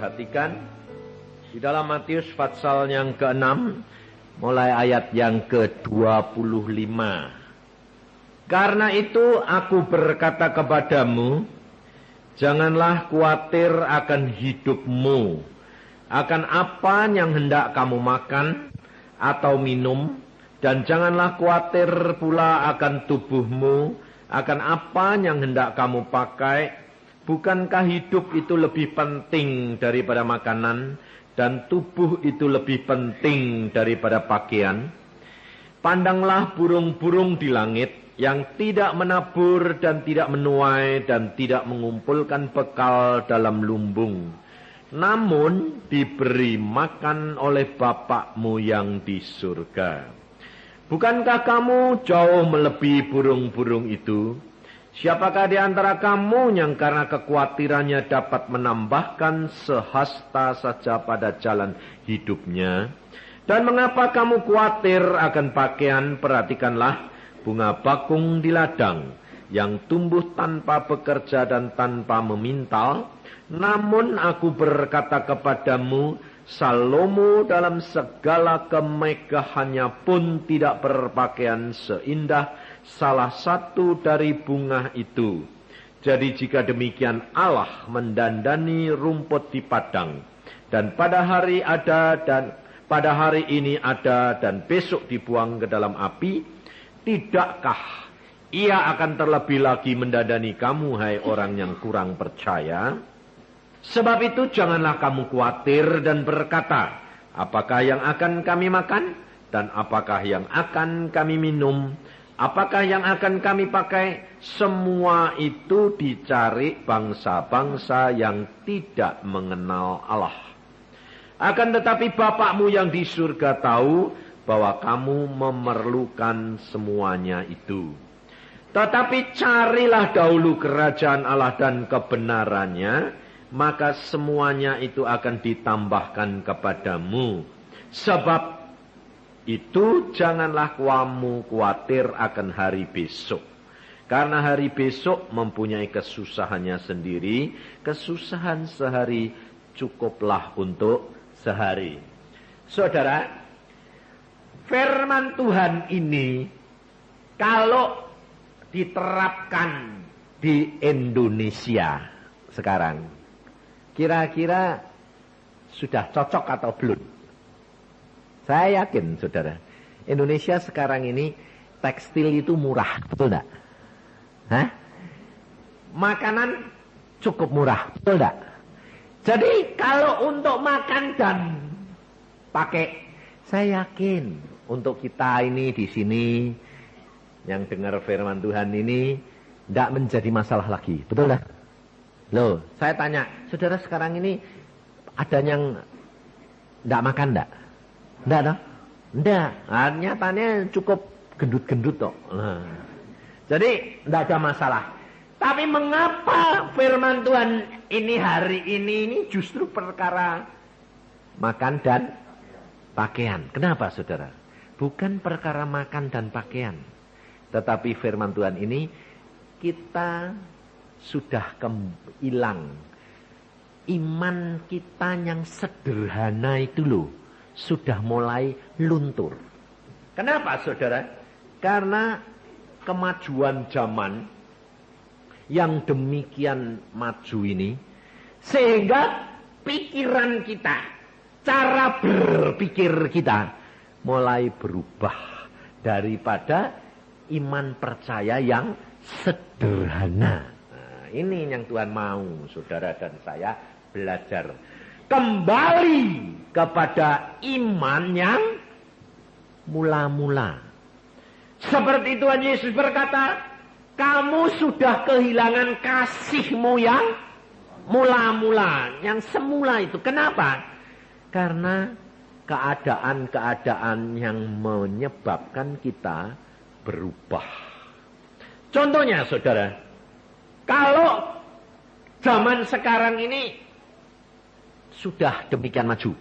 Perhatikan di dalam Matius pasal yang ke-6 mulai ayat yang ke-25. Karena itu aku berkata kepadamu, janganlah khawatir akan hidupmu, akan apa yang hendak kamu makan atau minum, dan janganlah khawatir pula akan tubuhmu, akan apa yang hendak kamu pakai. Bukankah hidup itu lebih penting daripada makanan, dan tubuh itu lebih penting daripada pakaian? Pandanglah burung-burung di langit, yang tidak menabur dan tidak menuai dan tidak mengumpulkan bekal dalam lumbung, namun diberi makan oleh Bapakmu yang di surga. Bukankah kamu jauh melebihi burung-burung itu? Siapakah di antara kamu yang karena kekhawatirannya dapat menambahkan sehasta saja pada jalan hidupnya? Dan mengapa kamu khawatir akan pakaian? Perhatikanlah bunga bakung di ladang, yang tumbuh tanpa bekerja dan tanpa memintal. Namun aku berkata kepadamu, Salomo dalam segala kemegahannya pun tidak berpakaian seindah salah satu dari bunga itu. Jadi jika demikian Allah mendandani rumput di padang, dan pada hari ini ada dan besok dibuang ke dalam api, tidakkah Ia akan terlebih lagi mendandani kamu, hai orang yang kurang percaya? Sebab itu janganlah kamu khawatir dan berkata, apakah yang akan kami makan? Dan apakah yang akan kami minum? Apakah yang akan kami pakai? Semua itu dicari bangsa-bangsa yang tidak mengenal Allah. Akan tetapi Bapakmu yang di surga tahu bahwa kamu memerlukan semuanya itu. Tetapi carilah dahulu kerajaan Allah dan kebenarannya, maka semuanya itu akan ditambahkan kepadamu. Sebab itu janganlah kamu khawatir akan hari besok. Karena hari besok mempunyai kesusahannya sendiri. Kesusahan sehari cukuplah untuk sehari. Saudara, firman Tuhan ini kalau diterapkan di Indonesia sekarang, kira-kira sudah cocok atau belum? Saya yakin, saudara, Indonesia sekarang ini tekstil itu murah, betul enggak? Hah? Makanan cukup murah, betul enggak? Jadi kalau untuk makan dan pakai, saya yakin untuk kita ini di sini yang dengar firman Tuhan ini enggak menjadi masalah lagi, betul enggak? Loh, saya tanya, saudara sekarang ini ada yang enggak makan enggak? Enggak dong? Enggak. Nah, nyatanya cukup gendut-gendut toh. Nah. Jadi enggak ada masalah. Tapi mengapa firman Tuhan ini hari ini justru perkara makan dan pakaian? Kenapa, saudara? Bukan perkara makan dan pakaian. Tetapi firman Tuhan ini kita sudah hilang. Iman kita yang sederhana itu loh, sudah mulai luntur. Kenapa, saudara? Karena kemajuan zaman yang demikian maju ini, sehingga pikiran kita, cara berpikir kita mulai berubah daripada iman percaya yang sederhana. Nah, ini yang Tuhan mau saudara dan saya belajar. Kembali kepada iman yang mula-mula. Seperti Tuhan Yesus berkata, kamu sudah kehilangan kasihmu yang mula-mula, yang semula itu. Kenapa? Karena keadaan-keadaan yang menyebabkan kita berubah. Contohnya, saudara, kalau zaman sekarang ini sudah demikian maju,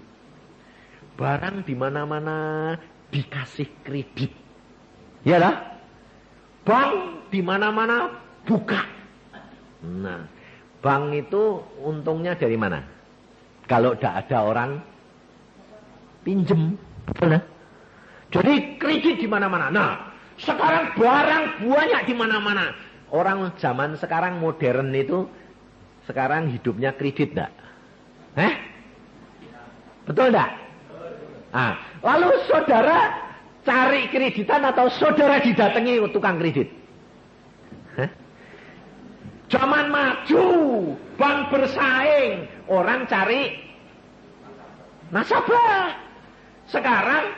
barang di mana-mana dikasih kredit, ya lah, bank di mana-mana buka. Nah, bank itu untungnya dari mana? Kalau tidak ada orang pinjem. Betul, nah? Jadi kredit di mana-mana. Nah, sekarang barang banyak di mana-mana. Orang zaman sekarang modern itu sekarang hidupnya kredit enggak? Betul enggak? Nah, lalu saudara cari kreditan atau saudara didatangi tukang kredit? Zaman maju, bank bersaing, orang cari nasabah. Sekarang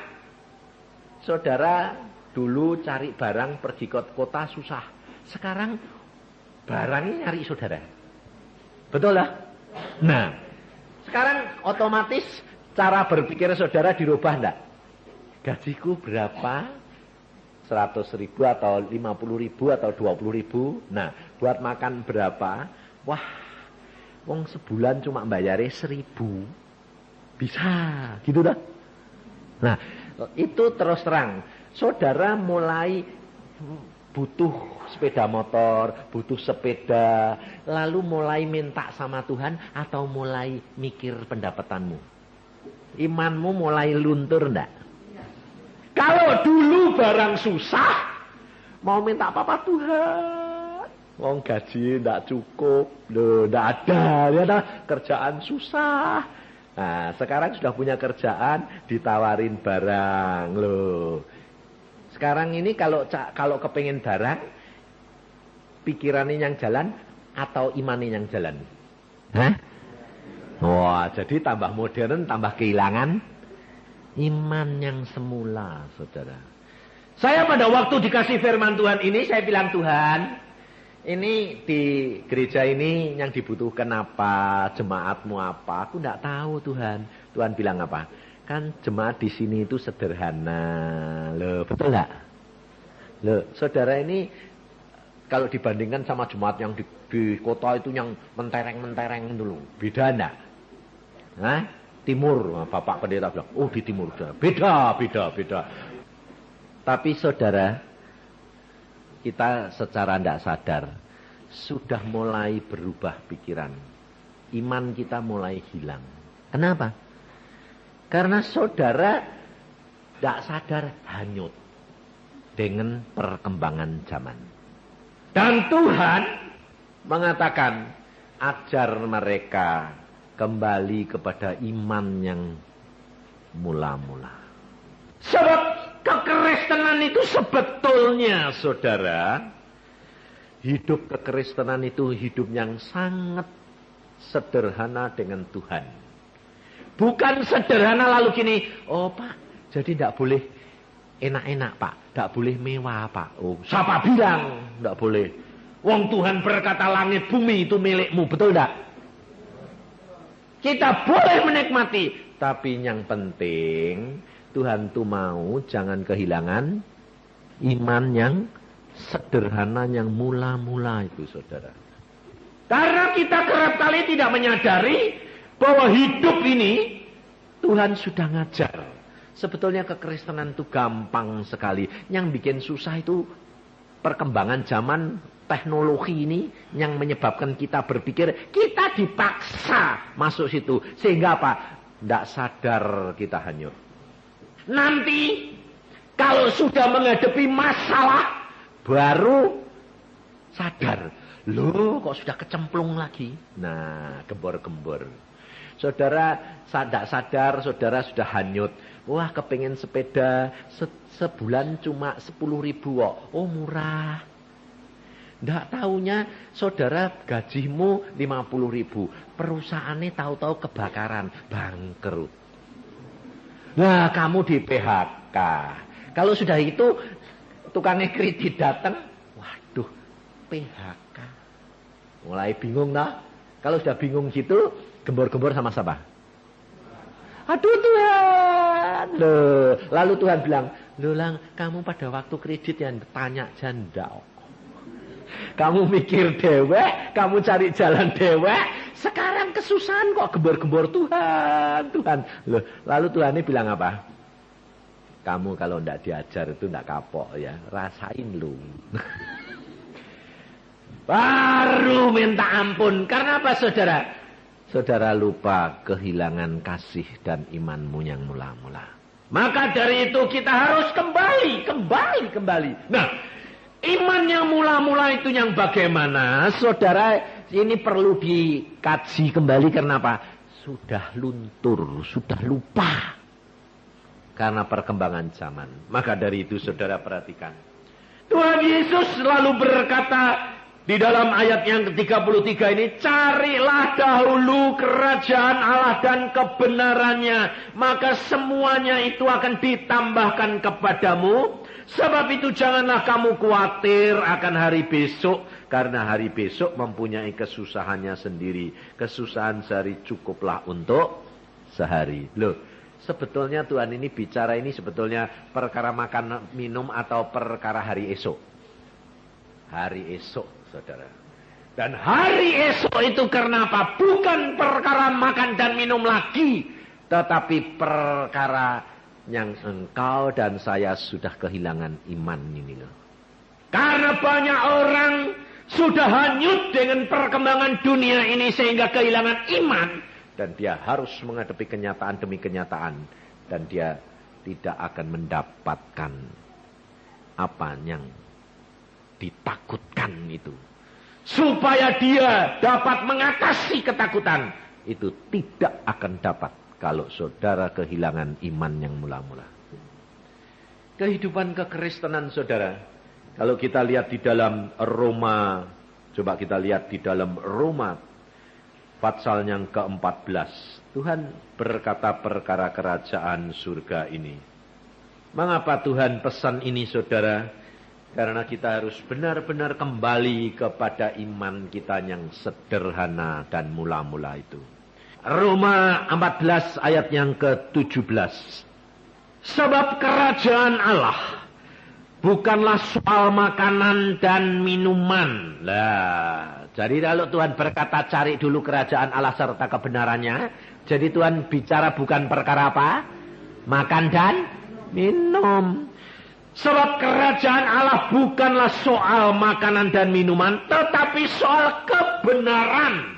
saudara dulu cari barang pergi ke kota susah. Sekarang barangnya nyari saudara. Betul lah? Nah, sekarang otomatis cara berpikir saudara dirubah enggak? Gajiku berapa? 100.000 atau 50.000 atau 20.000. Nah, buat makan berapa? Wah, wong sebulan cuma bayarnya 1.000. Bisa, gitu dah. Nah, itu terus terang. Saudara mulai butuh sepeda motor, butuh sepeda, lalu mulai minta sama Tuhan atau mulai mikir pendapatanmu? Imanmu mulai luntur enggak? Kalau dulu barang susah, mau minta apa-apa Tuhan. Wong gaji enggak cukup, loh, enggak ada, ya ada kerjaan susah. Nah, sekarang sudah punya kerjaan, ditawarin barang, loh. Sekarang ini kalau kepengen barang, pikirannya yang jalan atau imannya yang jalan? Wah, jadi tambah modern, tambah kehilangan iman yang semula, saudara. Saya pada waktu dikasih firman Tuhan ini, saya bilang, Tuhan, ini di gereja ini yang dibutuhkan apa, jemaatmu apa, aku tidak tahu Tuhan. Tuhan bilang apa? Kan jemaat di sini itu sederhana, loh, betul nggak? Loh, saudara ini kalau dibandingkan sama jemaat yang di kota itu yang mentereng-mentereng dulu, beda enggak? Timur, Bapak Pendeta bilang, oh di timur, beda. Tapi saudara, kita secara tidak sadar, sudah mulai berubah pikiran. Iman kita mulai hilang. Kenapa? Karena saudara tidak sadar hanyut dengan perkembangan zaman. Dan Tuhan mengatakan, ajar mereka kembali kepada iman yang mula-mula. Sebab kekristenan itu sebetulnya, saudara, hidup kekristenan itu hidup yang sangat sederhana dengan Tuhan. Bukan sederhana lalu gini, oh Pak, jadi tidak boleh enak-enak Pak, tidak boleh mewah Pak. Oh, siapa bilang tidak boleh? Wong Tuhan berkata langit bumi itu milikmu, betul tidak? Kita boleh menikmati, tapi yang penting Tuhan tuh mau jangan kehilangan iman yang sederhana, yang mula-mula itu, saudara. Karena kita kerap kali tidak menyadari bahwa hidup ini Tuhan sudah ngajar. Sebetulnya kekristenan itu gampang sekali. Yang bikin susah itu perkembangan zaman, teknologi ini yang menyebabkan kita berpikir, kita dipaksa masuk situ. Sehingga apa? Tidak sadar kita hanyut. Nanti kalau sudah menghadapi masalah, baru sadar. Loh, kok sudah kecemplung lagi? Nah, gembor-gembor. Saudara tidak sadar, saudara sudah hanyut. Wah, kepengen sepeda sebulan cuma 10.000 kok. Oh, murah. Tidak tahunya saudara gajimu 50.000. Perusahaannya tahu-tahu kebakaran, bangkrut. Nah, kamu di PHK. Kalau sudah itu tukangnya kredit datang, waduh, PHK. Mulai bingung nah. Kalau sudah bingung gitu, gembor-gembor sama siapa? Aduh Tuhan. Loh, lalu Tuhan bilang, "Loh Lang, kamu pada waktu kredit yang tanya janda. Kamu mikir dewek, kamu cari jalan dewek, sekarang kesusahan kok gembor-gembor Tuhan, Tuhan." Loh, lalu Tuhan ini bilang apa? Kamu kalau tidak diajar itu tidak kapok ya, rasain lu. Baru minta ampun. Karena apa saudara? saudara lupa kehilangan kasih dan imanmu yang mula-mula. Maka dari itu kita harus kembali. Nah, iman yang mula-mula itu yang bagaimana? Saudara, ini perlu dikaji kembali karena apa? Sudah luntur, sudah lupa. Karena perkembangan zaman. Maka dari itu saudara perhatikan. Tuhan Yesus selalu berkata di dalam ayat yang ke-33 ini, carilah dahulu kerajaan Allah dan kebenarannya, maka semuanya itu akan ditambahkan kepadamu. Sebab itu janganlah kamu khawatir akan hari besok, karena hari besok mempunyai kesusahannya sendiri. Kesusahan sehari cukuplah untuk sehari. Loh, sebetulnya Tuhan ini bicara ini sebetulnya perkara makan minum atau perkara hari esok? Hari esok, saudara. Dan hari esok itu karena apa? Bukan perkara makan dan minum lagi, tetapi perkara yang engkau dan saya sudah kehilangan iman ini loh. Karena banyak orang sudah hanyut dengan perkembangan dunia ini sehingga kehilangan iman. Dan dia harus menghadapi kenyataan demi kenyataan. Dan dia tidak akan mendapatkan apa yang ditakutkan itu. Supaya dia dapat mengatasi ketakutan. Itu tidak akan dapat kalau saudara kehilangan iman yang mula-mula. Kehidupan kekristenan saudara. Kalau kita lihat di dalam Roma. Coba kita lihat di dalam Roma. Pasal yang ke-14. Tuhan berkata perkara kerajaan surga ini. Mengapa Tuhan pesan ini saudara? Karena kita harus benar-benar kembali kepada iman kita yang sederhana dan mula-mula itu. Roma 14 ayat yang ke-17. Sebab kerajaan Allah bukanlah soal makanan dan minuman. Lah, jadi kalau Tuhan berkata cari dulu kerajaan Allah serta kebenarannya, jadi Tuhan bicara bukan perkara apa? Makan dan minum. Sebab kerajaan Allah bukanlah soal makanan dan minuman, tetapi soal kebenaran,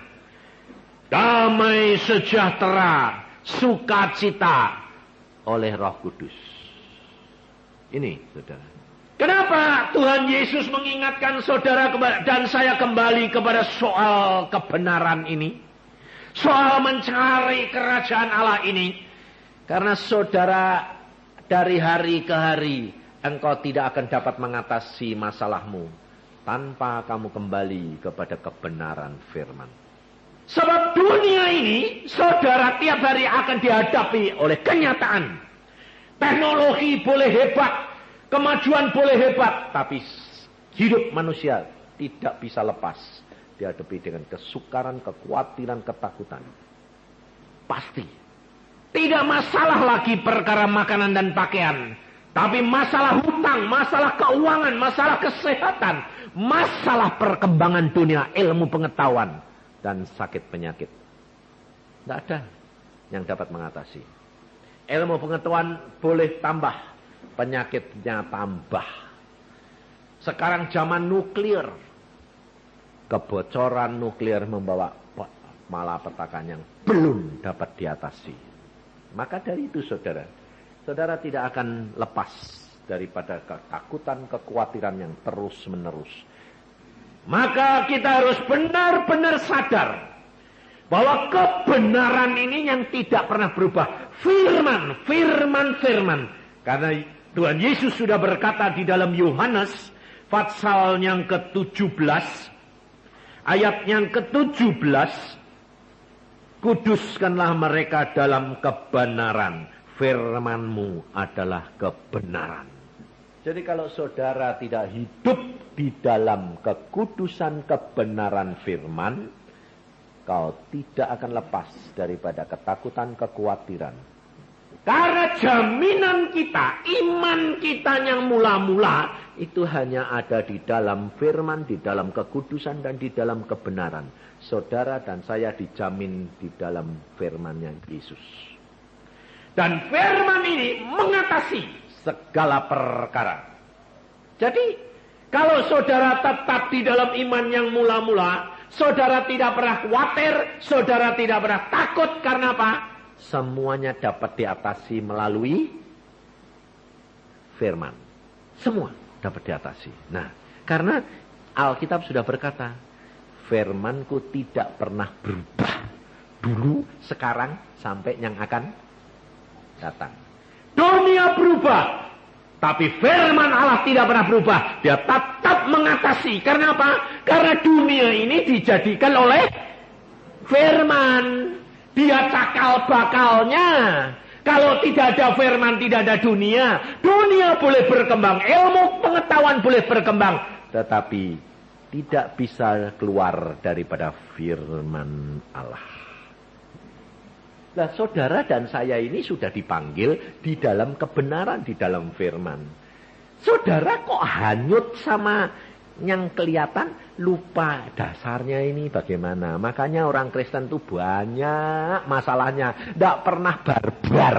damai sejahtera, sukacita oleh Roh Kudus. Ini, saudara. Kenapa Tuhan Yesus mengingatkan saudara dan saya kembali kepada soal kebenaran ini? Soal mencari kerajaan Allah ini. Karena saudara, dari hari ke hari engkau tidak akan dapat mengatasi masalahmu tanpa kamu kembali kepada kebenaran firman. Sebab dunia ini, saudara, tiap hari akan dihadapi oleh kenyataan. Teknologi boleh hebat, kemajuan boleh hebat, tapi hidup manusia tidak bisa lepas dihadapi dengan kesukaran, kekhawatiran, ketakutan. Pasti. Tidak masalah lagi perkara makanan dan pakaian, tapi masalah hutang, masalah keuangan, masalah kesehatan, masalah perkembangan dunia, ilmu pengetahuan, dan sakit penyakit. Tidak ada yang dapat mengatasi. Ilmu pengetahuan boleh tambah, penyakitnya tambah. Sekarang zaman nuklir, kebocoran nuklir membawa malapetaka yang belum dapat diatasi. Maka dari itu saudara, saudara tidak akan lepas daripada ketakutan, kekhawatiran yang terus menerus. Maka kita harus benar-benar sadar bahwa kebenaran ini yang tidak pernah berubah. Firman. Karena Tuhan Yesus sudah berkata di dalam Yohanes pasal yang ke-17, ayat yang ke-17, kuduskanlah mereka dalam kebenaran. Firman-Mu adalah kebenaran. Jadi kalau saudara tidak hidup di dalam kekudusan kebenaran firman, kau tidak akan lepas daripada ketakutan, kekhawatiran. Karena jaminan kita, iman kita yang mula-mula, itu hanya ada di dalam firman, di dalam kekudusan, dan di dalam kebenaran. Saudara dan saya dijamin di dalam firman-Nya Yesus. Dan firman ini mengatasi segala perkara. Jadi, kalau saudara tetap di dalam iman yang mula-mula, Saudara tidak pernah khawatir, saudara tidak pernah takut. Karena apa? Semuanya dapat diatasi melalui firman. Semua dapat diatasi. Nah, karena Alkitab sudah berkata, firmanku tidak pernah berubah. Dulu, sekarang, sampai yang akan datang. Dunia berubah. Tapi firman Allah tidak pernah berubah. Dia tetap mengatasi. Karena apa? Karena dunia ini dijadikan oleh firman. Dia cakal bakalnya. Kalau tidak ada firman, tidak ada dunia. Dunia boleh berkembang. Ilmu pengetahuan boleh berkembang. Tetapi tidak bisa keluar daripada firman Allah. Nah, saudara dan saya ini sudah dipanggil di dalam kebenaran, di dalam firman. Saudara kok hanyut sama yang kelihatan, lupa dasarnya ini bagaimana. Makanya orang Kristen itu banyak masalahnya, tidak pernah barbar.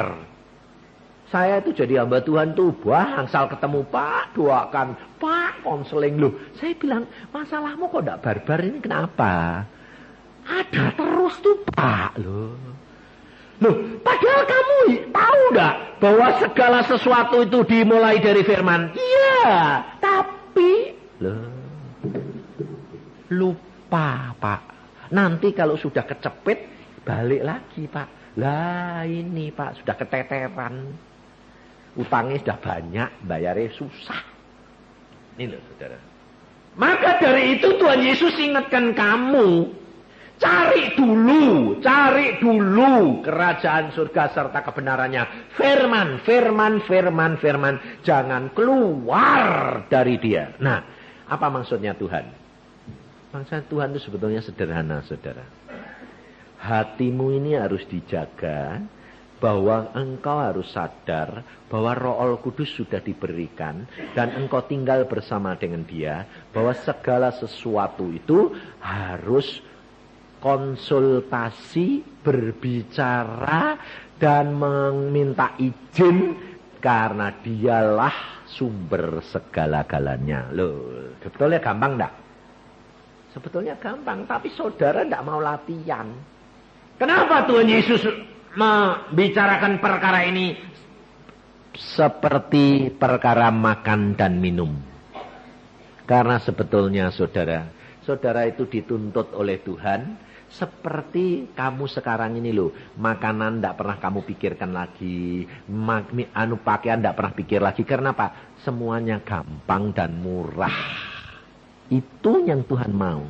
Saya itu jadi hamba Tuhan tuh, bangsal ketemu Pak, doakan, Pak, konseling loh. Saya bilang, masalahmu kok tidak barbar ini kenapa? Ada terus tuh Pak loh. Loh, padahal kamu tahu enggak bahwa segala sesuatu itu dimulai dari firman? Iya, tapi loh, lupa Pak. Nanti kalau sudah kecepit, balik lagi Pak. Lah ini Pak, sudah keteteran. Utangnya sudah banyak, bayarnya susah. Ini loh saudara. Maka dari itu Tuhan Yesus ingatkan kamu. Cari dulu kerajaan surga serta kebenarannya. Firman, firman, firman, firman. Jangan keluar dari dia. Nah, apa maksudnya Tuhan? Maksudnya Tuhan itu sebetulnya sederhana, saudara. Hatimu ini harus dijaga. Bahwa engkau harus sadar bahwa Roh Kudus sudah diberikan. Dan engkau tinggal bersama dengan dia. Bahwa segala sesuatu itu harus konsultasi, berbicara, dan meminta izin karena dialah sumber segala-galanya. Loh, sebetulnya gampang enggak? Sebetulnya gampang, tapi saudara enggak mau latihan. Kenapa Tuhan Yesus membicarakan perkara ini seperti perkara makan dan minum? Karena sebetulnya saudara itu dituntut oleh Tuhan. Seperti kamu sekarang ini loh, makanan tidak pernah kamu pikirkan lagi, pakaian tidak pernah pikir lagi. Karena apa? Semuanya gampang dan murah. Itu yang Tuhan mau.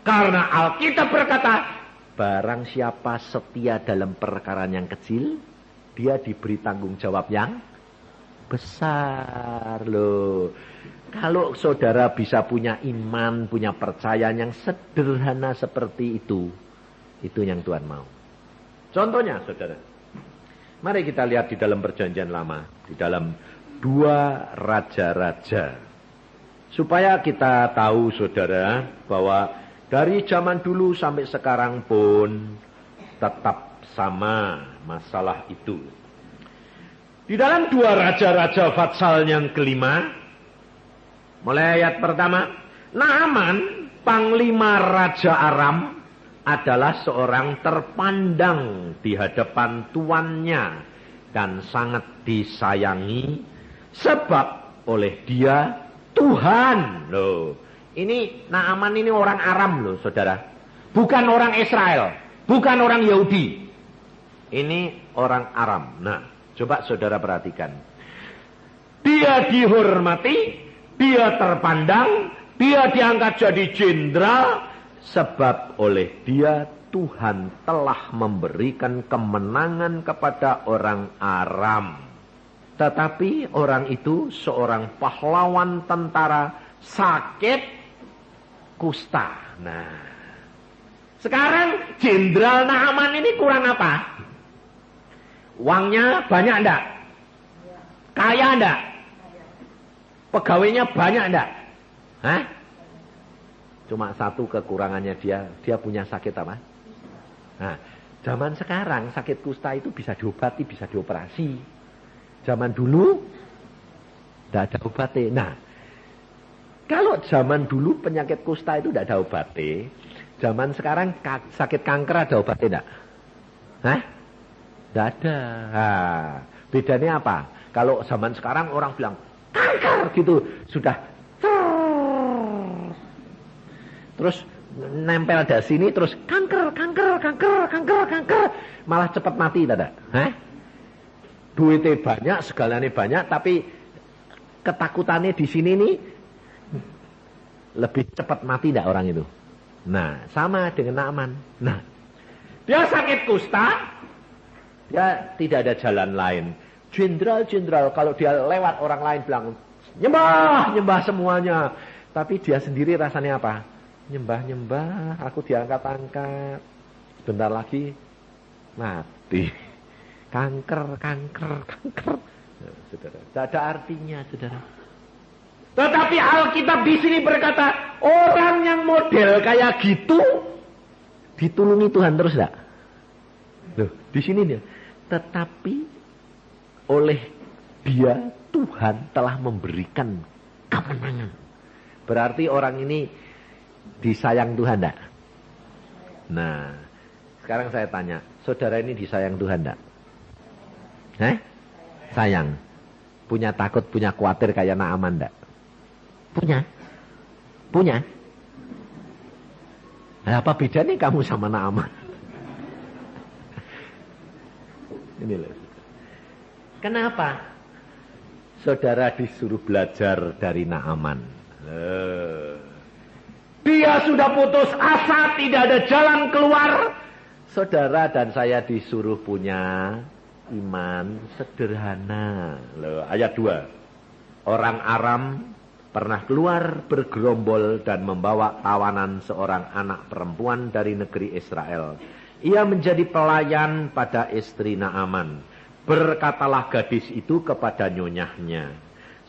Karena Alkitab berkata, barang siapa setia dalam perkara yang kecil, dia diberi tanggung jawab yang besar loh. Kalau saudara bisa punya iman, punya percaya yang sederhana seperti itu yang Tuhan mau. Contohnya, saudara, mari kita lihat di dalam perjanjian lama, di dalam 2 Raja-Raja. Supaya kita tahu, saudara, bahwa dari zaman dulu sampai sekarang pun tetap sama masalah itu. Di dalam 2 Raja-Raja pasal yang kelima, mulai ayat pertama, Naaman, panglima Raja Aram, adalah seorang terpandang di hadapan tuannya dan sangat disayangi, sebab oleh dia Tuhan. Loh, ini Naaman ini orang Aram loh, saudara. Bukan orang Israel, bukan orang Yahudi. Ini orang Aram. Nah, coba saudara perhatikan. Dia dihormati, dia terpandang, dia diangkat jadi jenderal, sebab oleh dia Tuhan telah memberikan kemenangan kepada orang Aram. Tetapi orang itu seorang pahlawan tentara sakit kusta. Nah, sekarang jenderal Naaman ini kurang apa? Uangnya banyak enggak? Kaya enggak? Pegawainya banyak enggak? Hah? Cuma satu kekurangannya dia punya sakit apa? Nah, zaman sekarang sakit kusta itu bisa diobati, bisa dioperasi. Zaman dulu enggak ada obatnya. Nah, kalau zaman dulu penyakit kusta itu enggak ada obatnya, Zaman sekarang sakit kanker ada obatnya enggak? Hah? Enggak ada. Nah, bedanya apa? Kalau zaman sekarang orang bilang kanker gitu, sudah terus nempel ada sini terus kanker, malah cepat mati tidak? Hah? Duitnya banyak, segalanya banyak, tapi ketakutannya di sini nih lebih cepat mati tidak orang itu? Nah, sama dengan Naaman. Nah, dia sakit kusta, dia tidak ada jalan lain. Jenderal, kalau dia lewat orang lain bilang, nyembah semuanya. Tapi dia sendiri rasanya apa? Nyembah, aku diangkat-angkat. Bentar lagi, mati. Kanker. Nah, saudara, tidak ada artinya, saudara. Tetapi Alkitab di sini berkata, orang yang model kayak gitu, ditulungi Tuhan terus tidak? Loh, di sini dia. Tetapi oleh dia Tuhan telah memberikan kemenangan. Berarti orang ini disayang Tuhan tidak? Nah, sekarang saya tanya, saudara ini disayang Tuhan tidak? Sayang. Punya takut, punya khawatir kayak Naaman tidak? Punya. Nah, apa bedanya kamu sama Naaman? Ini loh. Kenapa? Saudara disuruh belajar dari Naaman. Dia sudah putus asa, tidak ada jalan keluar. Saudara dan saya disuruh punya iman sederhana. Loh, ayat 2. Orang Aram pernah keluar bergerombol dan membawa tawanan seorang anak perempuan dari negeri Israel. Ia menjadi pelayan pada istri Naaman. Berkatalah gadis itu kepada nyonyahnya,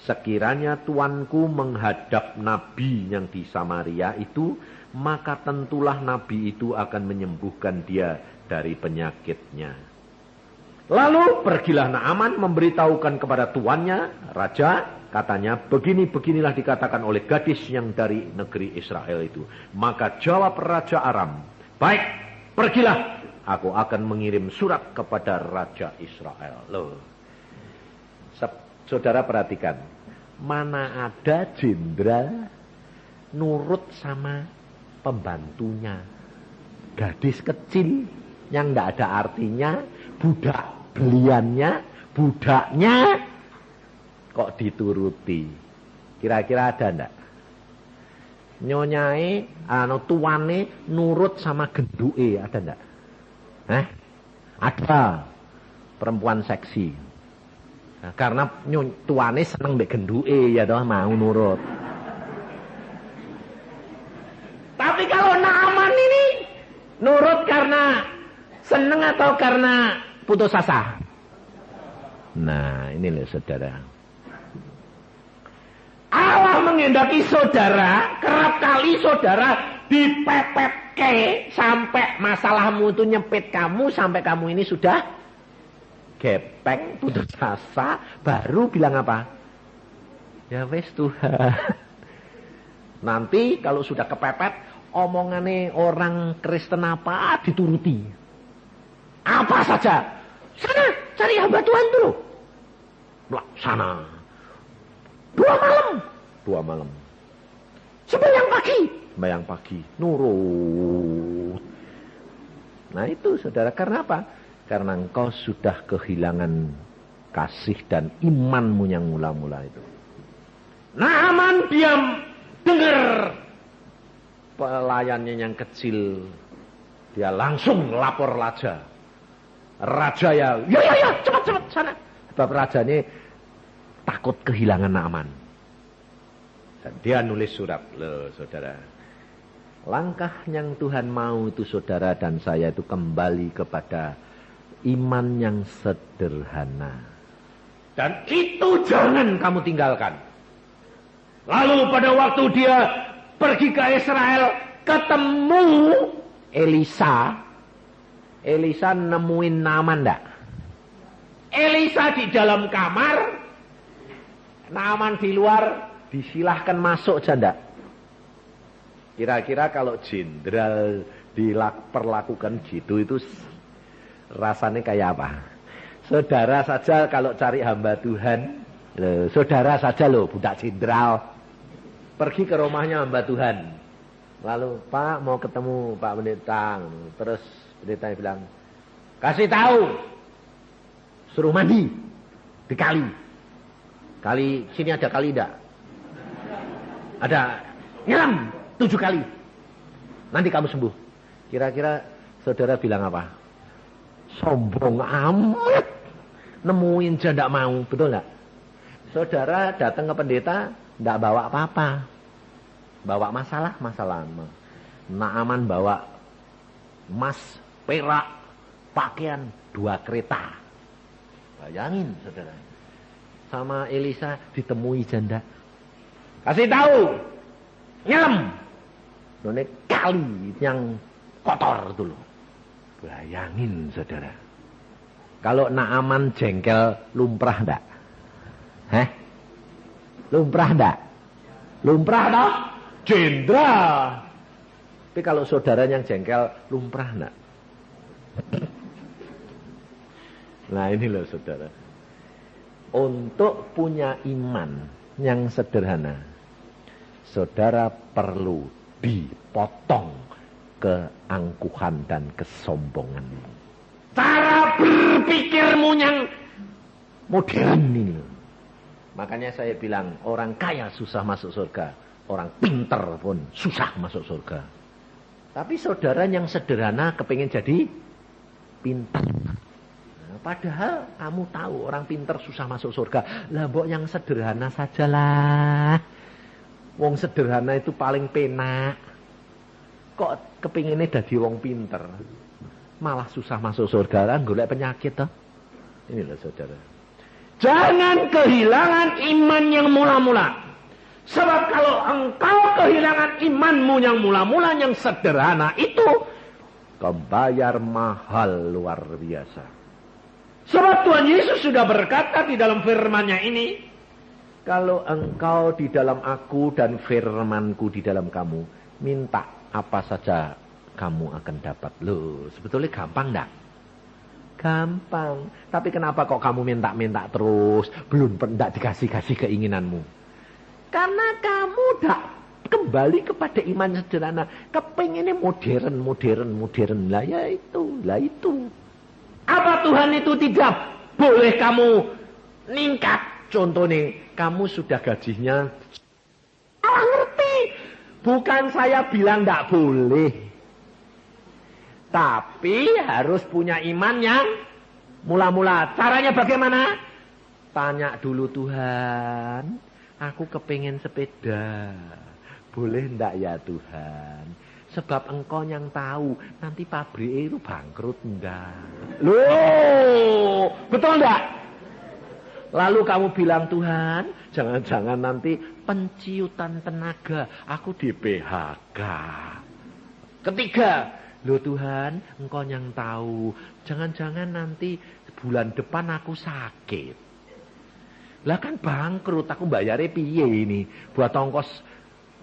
sekiranya tuanku menghadap nabi yang di Samaria itu, maka tentulah nabi itu akan menyembuhkan dia dari penyakitnya. Lalu pergilah Naaman memberitahukan kepada tuannya, raja. Katanya, beginilah dikatakan oleh gadis yang dari negeri Israel itu. Maka jawab Raja Aram, baik, pergilah. Aku akan mengirim surat kepada Raja Israel. Loh, saudara perhatikan. Mana ada jenderal nurut sama pembantunya. Gadis kecil yang tidak ada artinya, budak beliannya, budaknya, kok dituruti? Kira-kira ada enggak? Nyonyai, tuane nurut sama genduke, ada enggak? Ada. Perempuan seksi. Nah, karena tuane seneng mbek genduke ya toh, mau nurut. Tapi kalau Naaman ini nurut karena seneng atau karena putus asa? Nah, ini loh saudara. Allah menghendaki saudara, kerap kali saudara dipepetke sampai masalahmu itu nyempit kamu, sampai kamu ini sudah gepeng, putus asa, baru bilang apa? Ya wes Tuhan. Nanti kalau sudah kepepet, omongannya orang Kristen apa dituruti. Apa saja. Sana, cari hamba Tuhan dulu. Sana. 2 malam. Sembahyang pagi. Nurut. Nah itu saudara, karena apa? Karena engkau sudah kehilangan kasih dan imanmu yang mula-mula itu. Naaman diam, dengar pelayannya yang kecil. Dia langsung lapor raja. Raja ya, cepat sana. Sebab raja ini takut kehilangan Naaman. Dan dia nulis surat. Loh saudara, langkah yang Tuhan mau itu saudara dan saya itu kembali kepada iman yang sederhana. Dan itu jangan kamu tinggalkan. Lalu pada waktu dia pergi ke Israel, ketemu Elisa. Elisa nemuin Naaman enggak? Elisa di dalam kamar, Naaman di luar, disilahkan masuk aja enggak? Kira-kira kalau jenderal diperlakukan gitu itu rasanya kayak apa? Saudara saja kalau cari hamba Tuhan, saudara saja loh budak jenderal, pergi ke rumahnya hamba Tuhan. Lalu, Pak mau ketemu Pak Pendeta. Terus pendeta bilang, kasih tahu, suruh mandi di kali. Kali sini ada kali enggak? Ada. Nyelam 7 kali. Nanti kamu sembuh. Kira-kira saudara bilang apa? Sombong amat. Nemuin aja enggak mau, betul enggak? Saudara datang ke pendeta enggak bawa apa-apa. Bawa masalah. Naaman bawa emas, perak, pakaian, 2 kereta. Bayangin saudara. Sama Elisa ditemui janda. Kasih tahu. Nyelam. Ini kali yang kotor itu loh. Bayangin saudara. Kalau Naaman jengkel, lumrah enggak? Lumrah enggak? Lumrah toh? Jenderal. Tapi kalau saudara yang jengkel, lumrah enggak? Nah ini loh saudara. Untuk punya iman yang sederhana, saudara perlu dipotong keangkuhan dan kesombongan. Cara berpikirmu yang modern ini. Makanya saya bilang orang kaya susah masuk surga, orang pinter pun susah masuk surga. Tapi saudara yang sederhana kepingin jadi pinter. Padahal kamu tahu orang pinter susah masuk surga. Lah mbok yang sederhana sajalah. Wong sederhana itu paling penak. Kok kepinginnya jadi wong pinter? Malah susah masuk surga kan golek penyakit toh. Inilah saudara. Jangan kehilangan iman yang mula-mula. Sebab kalau engkau kehilangan imanmu yang mula-mula yang sederhana itu, kau bayar mahal luar biasa. Sebab Tuhan Yesus sudah berkata di dalam firman-Nya ini, kalau engkau di dalam aku dan firman-Ku di dalam kamu, minta apa saja kamu akan dapat. Loh, sebetulnya gampang enggak? Gampang. Tapi kenapa kok kamu minta-minta terus, belum enggak dikasih-kasih keinginanmu? Karena kamu enggak kembali kepada iman sederhana. Kepengennya modern. Lah itu. Apa Tuhan itu tidak boleh kamu ningkat? Contohnya, kamu sudah gajinya. Ngerti. Bukan saya bilang tidak boleh. Tapi harus punya iman yang mula-mula. Caranya bagaimana? Tanya dulu Tuhan. Aku kepengen sepeda. Boleh enggak ya Tuhan? Sebab engkau yang tahu nanti pabrik itu bangkrut enggak. Loh, betul enggak? Lalu kamu bilang Tuhan, jangan-jangan nanti penciutan tenaga, aku di PHK. Ketiga, loh Tuhan, engkau yang tahu, jangan-jangan nanti bulan depan aku sakit. Lah kan bangkrut, aku bayarnya piye ini? Buat ongkos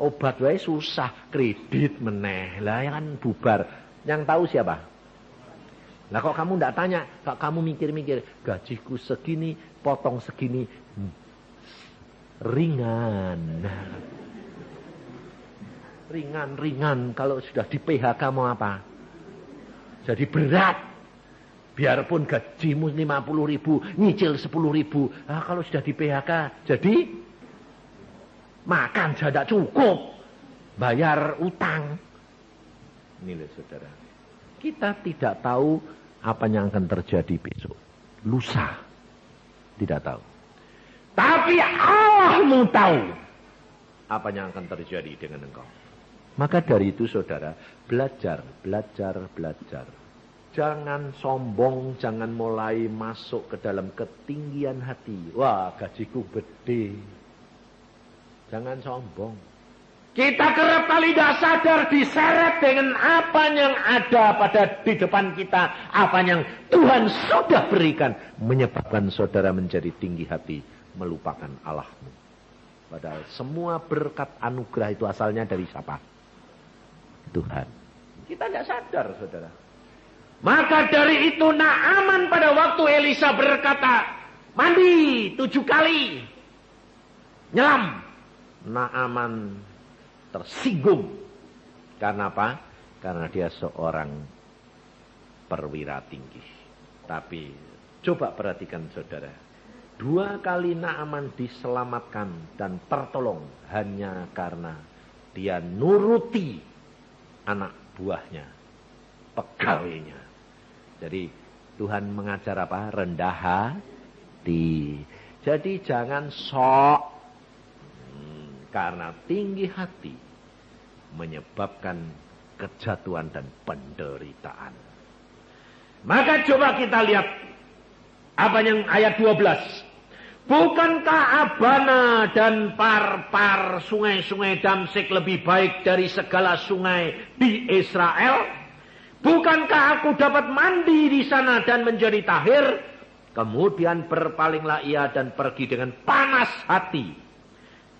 obat wae susah, kredit meneh. Lah kan bubar. Yang tahu siapa? Lah kok kamu enggak tanya? Kok kamu mikir-mikir, gajiku segini, potong segini. Ringan. Ringan. Kalau sudah di PHK mau apa? Jadi berat. Biarpun gajimu 50.000, nyicil 10.000. Nah, kalau sudah di PHK, jadi makan saja tidak cukup. Bayar utang. Ini loh saudara. Kita tidak tahu apa yang akan terjadi besok. Lusa. Tidak tahu. Tapi Allahmu tahu apa yang akan terjadi dengan engkau. Maka dari itu saudara, belajar. Jangan sombong, jangan mulai masuk ke dalam ketinggian hati. Wah, gajiku gede. Jangan sombong. Kita kerap kali tidak sadar diseret dengan apa yang ada di depan kita. Apa yang Tuhan sudah berikan. Menyebabkan saudara menjadi tinggi hati. Melupakan Allahmu. Padahal semua berkat anugerah itu asalnya dari siapa? Tuhan. Kita tidak sadar, saudara. Maka dari itu Naaman pada waktu Elisa berkata, mandi 7 kali. Nyelam. Naaman tersinggung. Karena apa? Karena dia seorang perwira tinggi. Tapi coba perhatikan saudara. 2 kali Naaman diselamatkan dan tertolong hanya karena dia nuruti anak buahnya, pegawainya. Jadi Tuhan mengajar apa? Rendah hati. Jadi jangan sok. Karena tinggi hati menyebabkan kejatuhan dan penderitaan. Maka coba kita lihat apa yang ayat 12. Bukankah Abana dan Parpar sungai-sungai Damsik lebih baik dari segala sungai di Israel? Bukankah aku dapat mandi di sana dan menjadi tahir? Kemudian berpalinglah ia dan pergi dengan panas hati.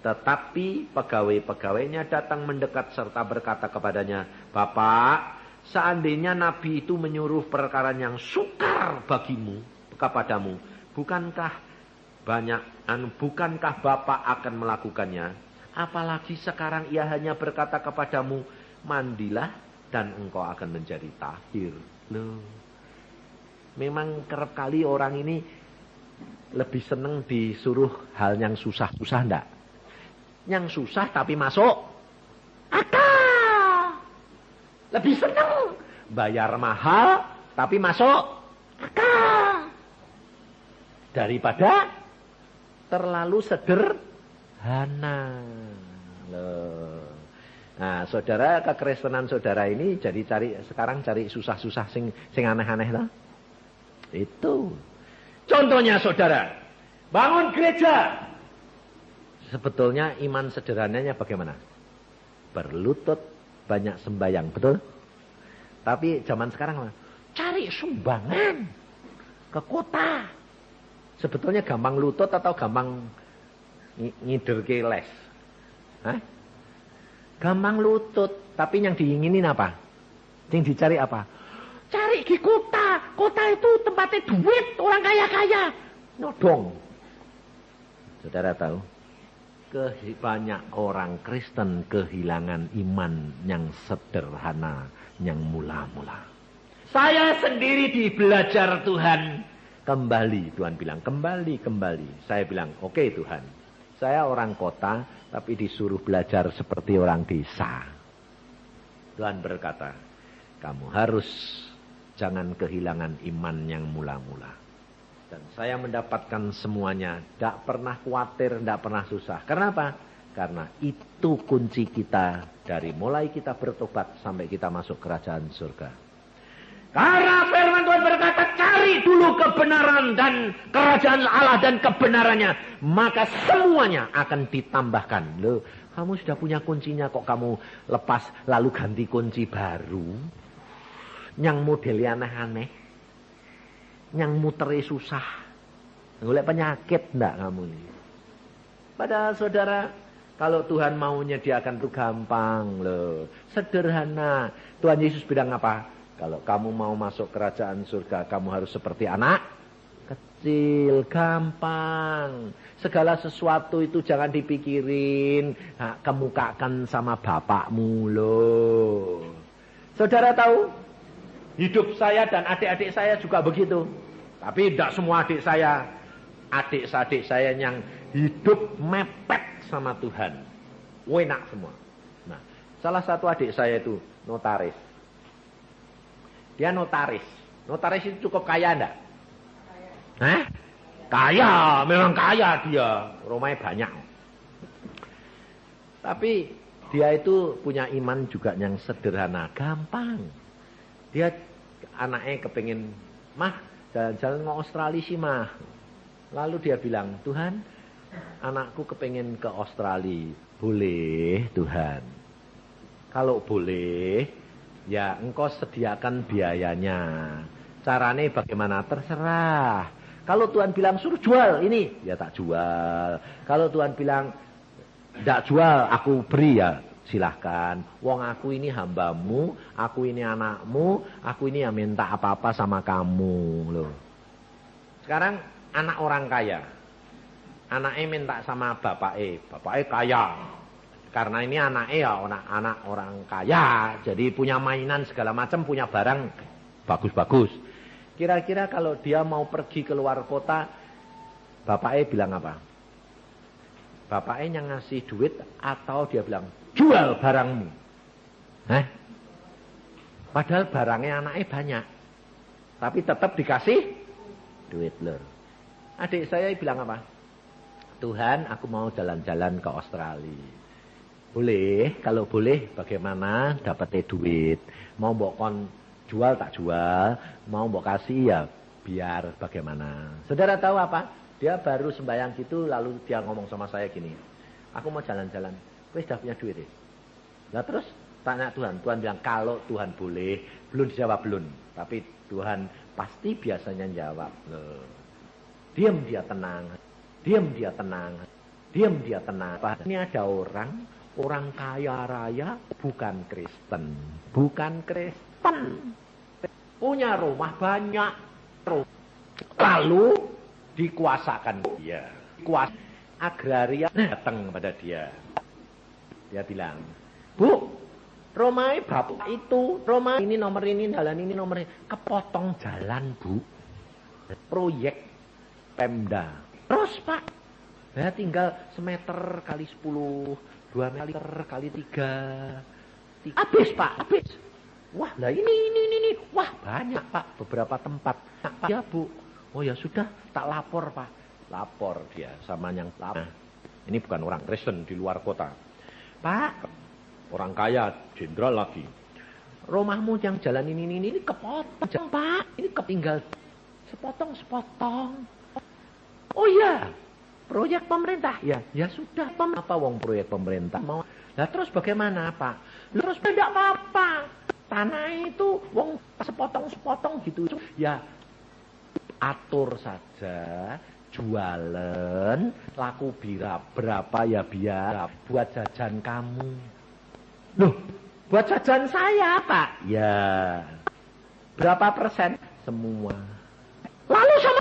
Tetapi pegawai-pegawainya datang mendekat serta berkata kepadanya, Bapak, seandainya Nabi itu menyuruh perkara yang sukar bagimu, kepadamu, bukankah Bapak akan melakukannya? Apalagi sekarang ia hanya berkata kepadamu, mandilah dan engkau akan menjadi tahir. Loh. Memang kerap kali orang ini lebih senang disuruh hal yang susah-susah enggak? Yang susah tapi masuk akal. Lebih senang bayar mahal tapi masuk akal. Daripada terlalu sederhana. Loh. Nah, saudara, kekristenan saudara ini jadi sekarang cari susah-susah sing aneh-aneh lah. Itu. Contohnya saudara, bangun gereja. Sebetulnya iman sederhananya bagaimana? Berlutut, banyak sembahyang, betul? Tapi zaman sekarang cari sumbangan ke kota. Sebetulnya gampang lutut atau gampang ngider ke les? Hah? Gampang lutut, tapi yang diinginin apa? Yang dicari apa? Cari di kota. Kota itu tempatnya duit, orang kaya-kaya. Nodong. Saudara tahu? Banyak orang Kristen kehilangan iman yang sederhana, yang mula-mula. Saya sendiri di belajar Tuhan. Kembali, Tuhan bilang, kembali. Saya bilang, oke Tuhan. Saya orang kota, tapi disuruh belajar seperti orang desa. Tuhan berkata, kamu harus jangan kehilangan iman yang mula-mula. Dan saya mendapatkan semuanya, tidak pernah khawatir, tidak pernah susah. Kenapa? Karena itu kunci kita dari mulai kita bertobat sampai kita masuk kerajaan surga. Karena firman Tuhan berkata, cari dulu kebenaran dan kerajaan Allah dan kebenarannya. Maka semuanya akan ditambahkan. Loh, kamu sudah punya kuncinya kok kamu lepas lalu ganti kunci baru. Yang modelnya aneh-aneh. Yang muternya susah. Ngolek penyakit enggak kamu ini. Padahal saudara, kalau Tuhan mau menyediakan itu gampang loh. Sederhana. Tuhan Yesus bilang apa? Kalau kamu mau masuk kerajaan surga, kamu harus seperti anak kecil, gampang. Segala sesuatu itu jangan dipikirin, kemukakan sama bapakmu loh. Saudara tahu, hidup saya dan adik-adik saya juga begitu. Tapi tidak semua adik-adik saya yang hidup mepet sama Tuhan. Enak semua. Nah, salah satu adik saya itu notaris. Dia notaris. Notaris itu cukup kaya enggak? Kaya. Kaya, memang kaya dia. Rumahnya banyak. Tapi dia itu punya iman juga yang sederhana, gampang. Dia anaknya kepengin, mah jalan-jalan ke Australia sih mah. Lalu dia bilang, Tuhan, anakku kepengin ke Australia. Boleh Tuhan. Kalau boleh, ya engkau sediakan biayanya. Caranya bagaimana? Terserah. Kalau Tuhan bilang suruh jual ini, ya tak jual. Kalau Tuhan bilang tidak jual, aku beri ya, Silahkan. Wong aku ini hambamu, aku ini anakmu, aku ini yang minta apa-apa sama kamu loh. Sekarang anak orang kaya. Anaknya minta sama bapaknya kaya. Karena ini anaknya ya anak orang kaya. Jadi punya mainan segala macam, punya barang bagus-bagus. Kira-kira kalau dia mau pergi ke luar kota, bapaknya bilang apa? Bapaknya yang ngasih duit atau dia bilang, jual barangmu. Padahal barangnya anaknya banyak. Tapi tetap dikasih duit loh. Adik saya bilang apa? Tuhan, aku mau jalan-jalan ke Australia. Boleh, kalau boleh bagaimana dapetnya duit. Mau mbok jual tak jual, mau mbok kasih ya biar bagaimana. Saudara tahu apa? Dia baru sembahyang gitu lalu dia ngomong sama saya gini. Aku mau jalan-jalan. Wes sudah punya duit ya? Nah terus tanya Tuhan. Tuhan bilang kalau Tuhan boleh. Belum dijawab belum. Tapi Tuhan pasti biasanya jawab. Diam dia tenang. Diam dia tenang. Diam dia tenang. Ini ada orang kaya raya bukan Kristen. Bukan Kristen. Punya rumah banyak. Lalu dikuasakan dia. Agraria datang kepada dia. Dia bilang, Bu, rumah bapak itu, rumah ini nomor ini, jalan ini nomor ini. Kepotong jalan, Bu. Proyek Pemda. Terus, Pak, ya tinggal semeter kali 10, 2 meter kali 3. Habis, Pak, habis. Wah, lah ini. Wah, banyak, Pak. Beberapa tempat. Ya, Bu. Oh, ya sudah, tak lapor, Pak. Lapor dia sama yang lapor. Ini bukan orang Kristen di luar kota. Pak, orang kaya, jenderal lagi. Rumahmu yang jalan ini kepotong, Pak. Ini ketinggal sepotong. Oh iya, proyek pemerintah. Ya sudah, apa wong proyek pemerintah mau. Lah terus bagaimana, Pak? Terus tidak apa-apa. Tanah itu wong sepotong gitu. Ya atur saja. Jualan, laku berapa ya biar buat jajan kamu. Loh, buat jajan saya, Pak? Ya. Berapa persen? Semua. Lalu sama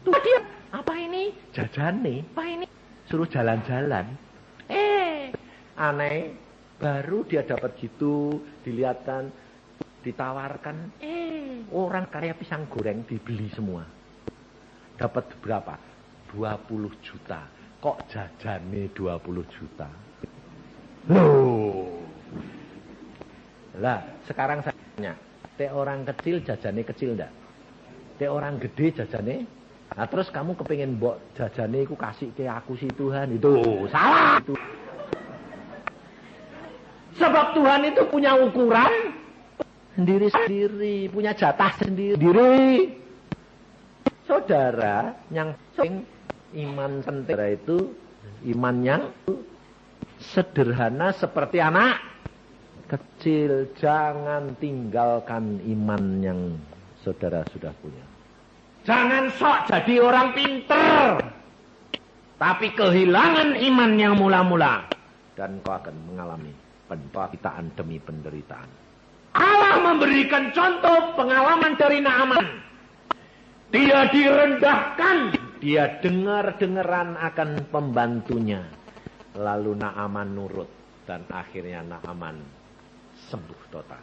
tuh dia, apa ini? Jajan nih, apa ini? Suruh jalan-jalan. Aneh, baru dia dapat gitu, dilihatkan, ditawarkan. Orang kaya pisang goreng dibeli semua. Dapat berapa? 20 juta. Kok jajannya 20 juta? Loh. Lah, sekarang saya tanya. Orang kecil jajannya kecil enggak? Orang gede jajannya? Nah, terus kamu kepingin mbok jajannya aku kasih ke aku si Tuhan. Itu salah. Itu. Sebab Tuhan itu punya ukuran sendiri-sendiri. Punya jatah sendiri. Saudara yang iman saudara itu iman yang sederhana seperti anak kecil. Jangan tinggalkan iman yang saudara sudah punya. Jangan sok jadi orang pintar, tapi kehilangan iman yang mula-mula dan kau akan mengalami penderitaan demi penderitaan. Allah memberikan contoh pengalaman dari Naaman. Dia direndahkan, dia dengar-dengaran akan pembantunya. Lalu Naaman nurut dan akhirnya Naaman sembuh total.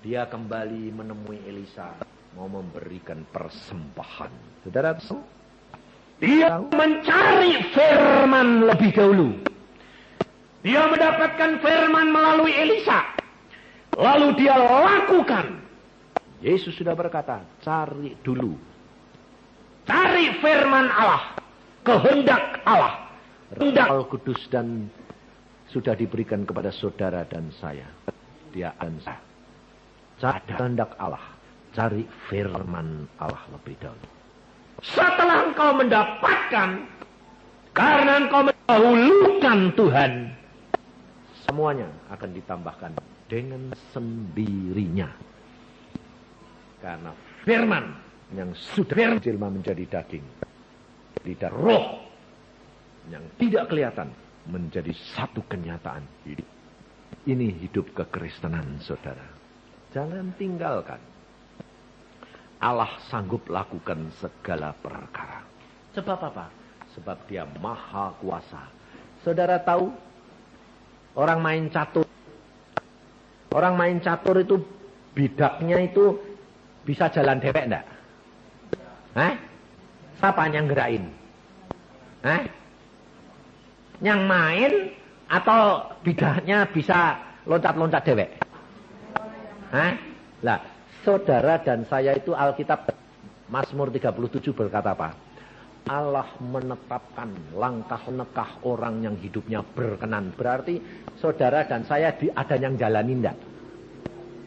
Dia kembali menemui Elisa, mau memberikan persembahan. Saudara, dia mencari firman lebih dahulu. Dia mendapatkan firman melalui Elisa. Lalu dia lakukan. Yesus sudah berkata, cari dulu. Cari firman Allah. Kehendak Allah. Kehendak Al Kudus dan sudah diberikan kepada saudara dan saya. Dia dan saya. Cari kehendak Allah. Cari firman Allah lebih dahulu. Setelah engkau mendapatkan, karena engkau mendahulukan Tuhan, semuanya akan ditambahkan dengan sendirinya. Karena firman yang sudah menjelma menjadi daging. Lidah roh yang tidak kelihatan. menjadi satu kenyataan hidup. Ini hidup kekristenan, saudara. Jangan tinggalkan. Allah sanggup lakukan segala perkara. Sebab apa? Sebab dia maha kuasa. Saudara tahu, orang main catur. Orang main catur itu bidaknya itu bisa jalan dewek enggak? Siapa yang gerain? Yang main atau bidaknya bisa loncat-loncat dewek? Lah, saudara dan saya itu Alkitab Mazmur 37 berkata apa? Allah menetapkan langkah-langkah orang yang hidupnya berkenan. Berarti saudara dan saya ada yang jalani enggak?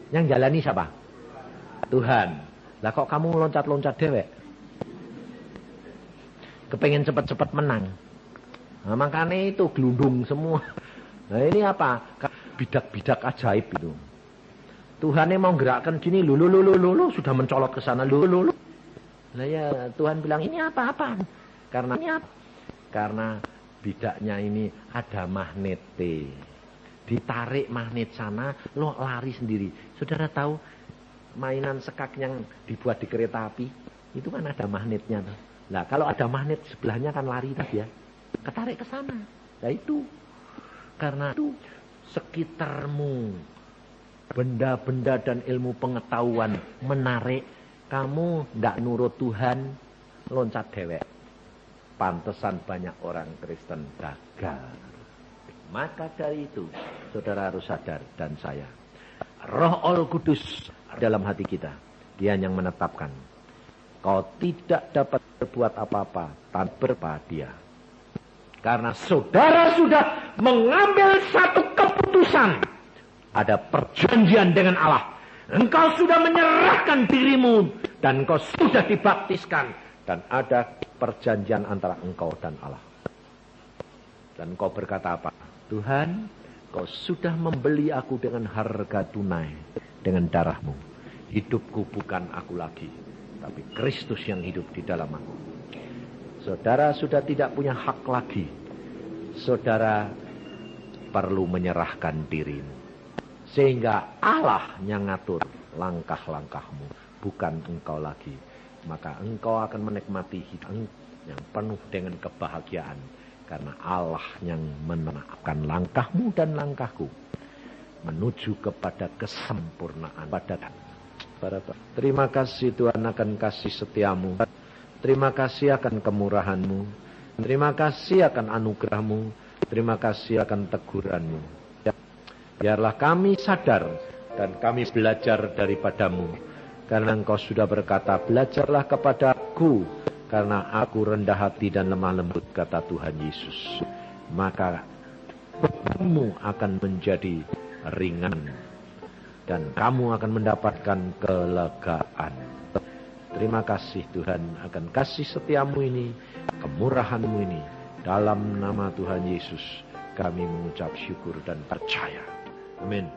Yang jalani siapa? Tuhan. Lah kok kamu loncat-loncat dewek? Kepengen cepat-cepat menang. Nah, makanya itu gelundung semua. Nah ini apa? Bidak-bidak ajaib itu. Tuhan mau gerakkan gini, lulu sudah mencolot ke sana, lulu. Nah ya Tuhan bilang ini apa-apaan? Karena bidaknya ini ada magnet. Ditarik magnet sana, lo lari sendiri. Saudara tahu mainan sekak yang dibuat di kereta api itu kan ada magnetnya. Nah kalau ada magnet sebelahnya kan lari tadi ya, ketarik ke sana. Nah itu karena itu sekitarmu benda-benda dan ilmu pengetahuan menarik kamu, ndak nurut Tuhan, loncat dewek. Pantesan banyak orang Kristen gagal. Maka dari itu saudara harus sadar dan saya, Roh Allah Kudus dalam hati kita, dia yang menetapkan. Kau tidak dapat berbuat apa-apa tanpa dia. Karena saudara sudah mengambil satu keputusan. Ada perjanjian dengan Allah. Engkau sudah menyerahkan dirimu. Dan engkau sudah dibaptiskan. Dan ada perjanjian antara engkau dan Allah. Dan engkau berkata apa? Tuhan, kau sudah membeli aku dengan harga tunai. Dengan darahmu. Hidupku bukan aku lagi. Tapi Kristus yang hidup di dalam aku. Saudara sudah tidak punya hak lagi. Saudara perlu menyerahkan dirimu. Sehingga Allah yang ngatur langkah-langkahmu. Bukan engkau lagi. Maka engkau akan menikmati hidup yang penuh dengan kebahagiaan. Karena Allah yang menentukan langkahmu dan langkahku. Menuju kepada kesempurnaan. Terima kasih Tuhan akan kasih setiamu. Terima kasih akan kemurahanmu. Terima kasih akan anugerahmu. Terima kasih akan teguranmu. Biarlah kami sadar dan kami belajar daripadamu. Karena engkau sudah berkata, belajarlah kepadaku. Karena aku rendah hati dan lemah lembut, kata Tuhan Yesus. Maka bebanmu akan menjadi ringan. Dan kamu akan mendapatkan kelegaan. Terima kasih Tuhan akan kasih setiamu ini, kemurahanmu ini. Dalam nama Tuhan Yesus kami mengucap syukur dan percaya. Amin.